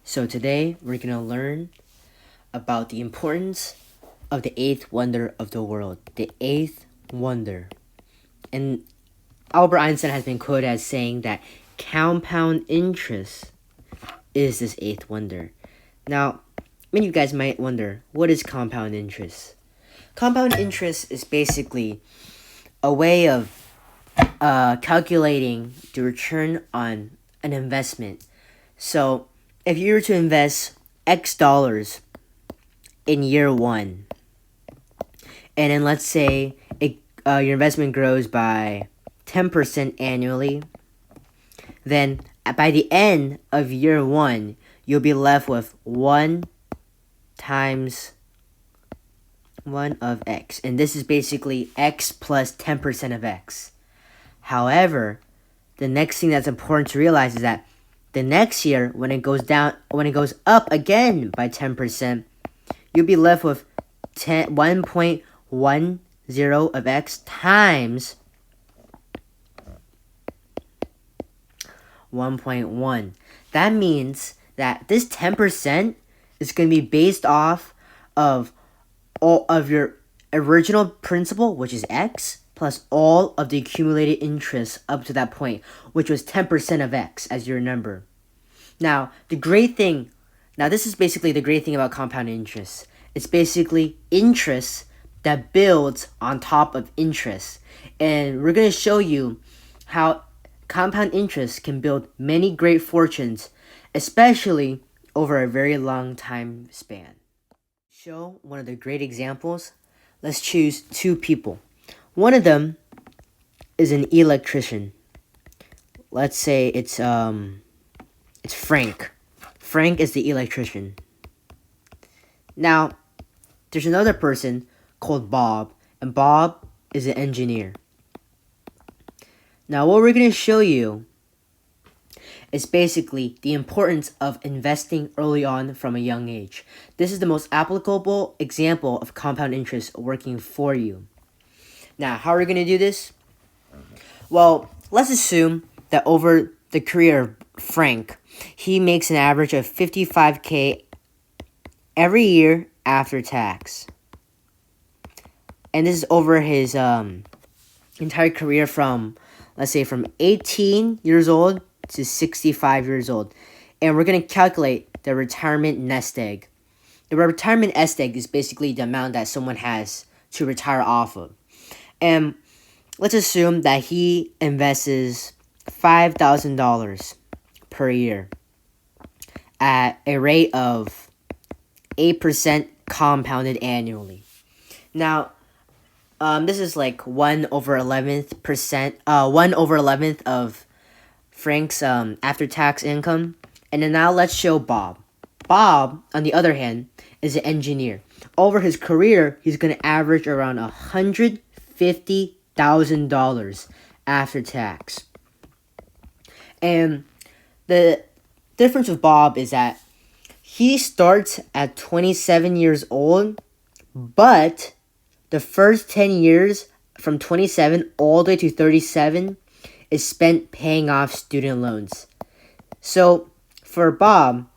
So today we're gonna learn about the importance of the eighth wonder of the world, the eighth wonder. And Albert Einstein has been quoted as saying that compound interest is this eighth wonder. Now, many of you guys might wonder, what is compound interest? Compound interest is basically a way of calculating the return on an investment. So, if you were to invest X dollars in year one, and then let's say your investment grows by 10% annually, then by the end of year one, you'll be left with 1 times 1 of X. And this is basically X plus 10% of X. However, the next thing that's important to realize is that the next year, when it goes up again by 10%, you'll be left with 1.10 of X times 1.1. That means that this 10% is going to be based off of all of your original principal, which is X, plus all of the accumulated interest up to that point, which was 10% of X, as you remember. Now, this is basically the great thing about compound interest. It's basically interest that builds on top of interest. And we're going to show you how compound interest can build many great fortunes, especially over a very long time span. Show one of the great examples. Let's choose two people. One of them is an electrician. Let's say it's Frank. Frank is the electrician. Now, there's another person called Bob, and Bob is an engineer. Now, what we're going to show you is basically the importance of investing early on from a young age. This is the most applicable example of compound interest working for you. Now, how are we going to do this? Well, let's assume that over the career of Frank, he makes an average of $55,000 every year after tax. And this is over his entire career from 18 years old to 65 years old. And we're going to calculate the retirement nest egg. The retirement nest egg is basically the amount that someone has to retire off of. And let's assume that he invests $5,000 per year at a rate of 8% compounded annually. Now, this is like 1/11th of Frank's after-tax income. And then now let's show Bob. Bob, on the other hand, is an engineer. Over his career, he's going to average around $150,000 after tax. And the difference with Bob is that he starts at 27 years old, but the first 10 years from 27 all the way to 37 is spent paying off student loans. So for Bob,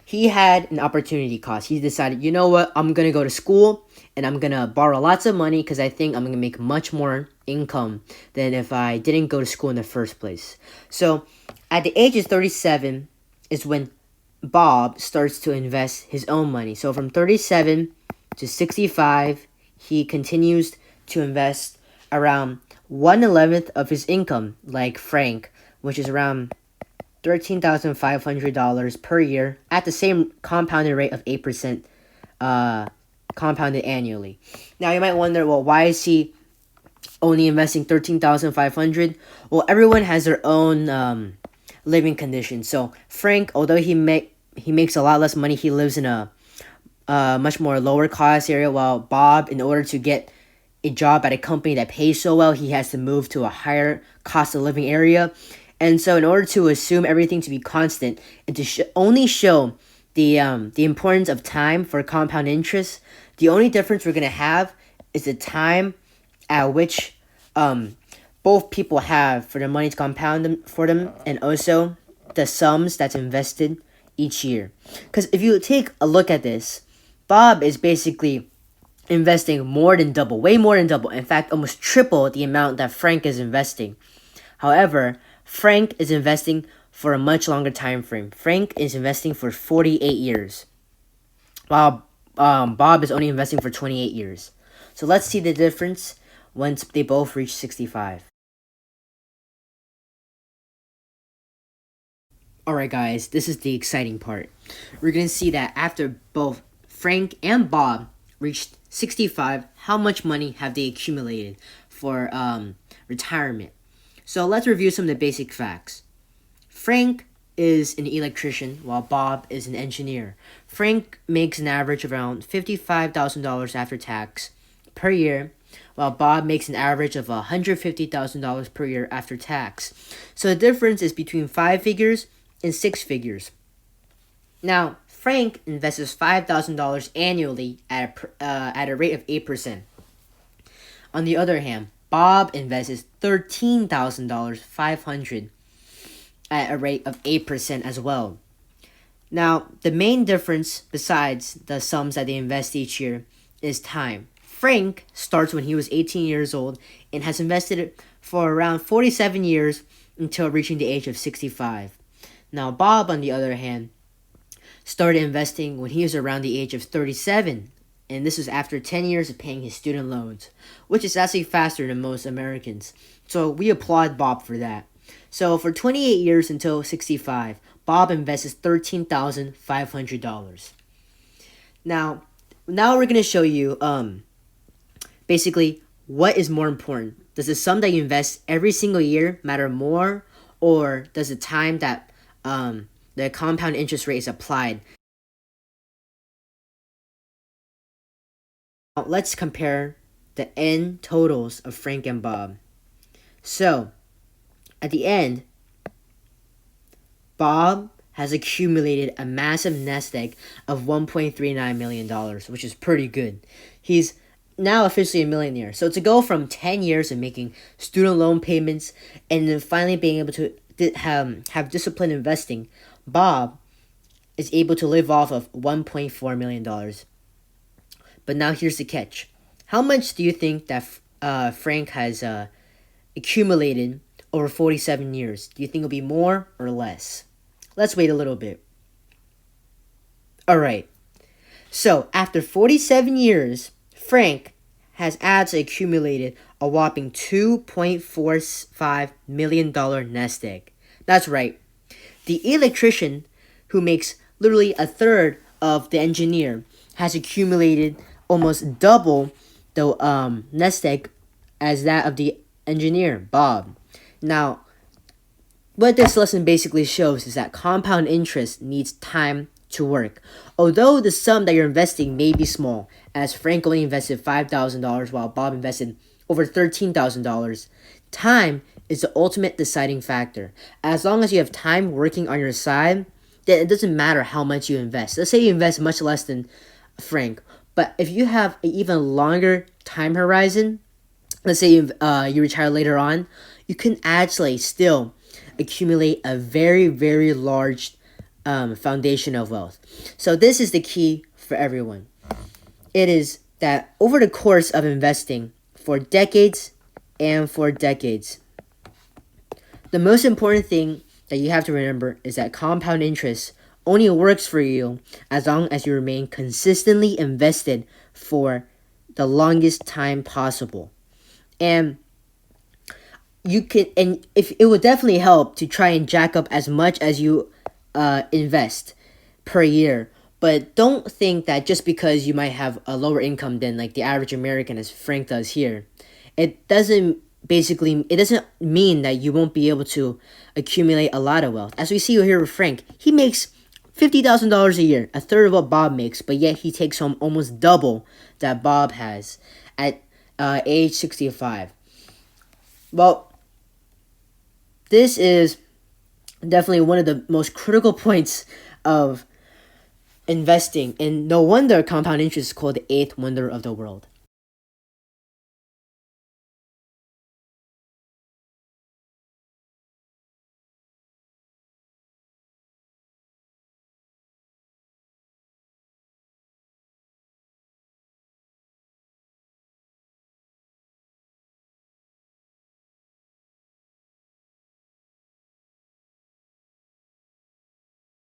he had an opportunity cost. He decided, you know what, I'm going to go to school and I'm going to borrow lots of money because I think I'm going to make much more income than if I didn't go to school in the first place. So at the age of 37 is when Bob starts to invest his own money. So from 37 to 65, he continues to invest around 1/11th of his income, like Frank, which is around $13,500 per year at the same compounded rate of 8% compounded annually. Now, you might wonder, well, why is he only investing $13,500? Well, everyone has their own living conditions. So Frank, although he makes a lot less money, he lives in a much more lower cost area, while Bob, in order to get a job at a company that pays so well, he has to move to a higher cost of living area. And so in order to assume everything to be constant and to only show the importance of time for compound interest, the only difference we're going to have is the time at which both people have for their money to compound for them, and also the sums that's invested each year. Because if you take a look at this, Bob is basically investing more than double, way more than double. In fact, almost triple the amount that Frank is investing. However, Frank is investing for a much longer time frame. Frank is investing for 48 years, while Bob is only investing for 28 years. So let's see the difference once they both reach 65. Alright guys, this is the exciting part. We're going to see that after both Frank and Bob reached 65, how much money have they accumulated for retirement. So let's review some of the basic facts. Frank is an electrician while Bob is an engineer. Frank makes an average of around $55,000 after tax per year, while Bob makes an average of $150,000 per year after tax. So the difference is between 5 figures and 6 figures. Now, Frank invests $5,000 annually at a rate of 8%. On the other hand, Bob invests $13,500 at a rate of 8% as well. Now, the main difference besides the sums that they invest each year is time. Frank starts when he was 18 years old and has invested for around 47 years until reaching the age of 65. Now, Bob, on the other hand, started investing when he was around the age of 37, and this was after 10 years of paying his student loans, which is actually faster than most Americans. So we applaud Bob for that. So for 28 years until 65, Bob invests $13,500. Now we're going to show you basically what is more important. Does the sum that you invest every single year matter more, or does the time that the compound interest rate is applied? Now, let's compare the end totals of Frank and Bob. So, at the end, Bob has accumulated a massive nest egg of $1.39 million, which is pretty good. He's now officially a millionaire. So to go from 10 years of making student loan payments and then finally being able to have disciplined investing, Bob is able to live off of $1.4 million. But now here's the catch. How much do you think that Frank has accumulated over 47 years? Do you think it'll be more or less? Let's wait a little bit. Alright. So, after 47 years, Frank has actually accumulated a whopping $2.45 million nest egg. That's right. The electrician, who makes literally a third of the engineer, has accumulated almost double the nest egg as that of the engineer, Bob. Now, what this lesson basically shows is that compound interest needs time to work. Although the sum that you're investing may be small, as Frank only invested $5,000 while Bob invested over $13,000, time is the ultimate deciding factor. As long as you have time working on your side, then it doesn't matter how much you invest. Let's say you invest much less than Frank, but if you have an even longer time horizon, let's say you retire later on, you can actually still accumulate a very, very large foundation of wealth. So this is the key for everyone. It is that over the course of investing for decades and for decades, the most important thing that you have to remember is that compound interest only works for you as long as you remain consistently invested for the longest time possible. And if it would definitely help to try and jack up as much as you invest per year. But don't think that just because you might have a lower income than like the average American, as Frank does here, it doesn't mean that you won't be able to accumulate a lot of wealth. As we see here with Frank, he makes $50,000 a year, a third of what Bob makes, but yet he takes home almost double that Bob has at age 65. Well, this is definitely one of the most critical points of investing, and no wonder compound interest is called the eighth wonder of the world.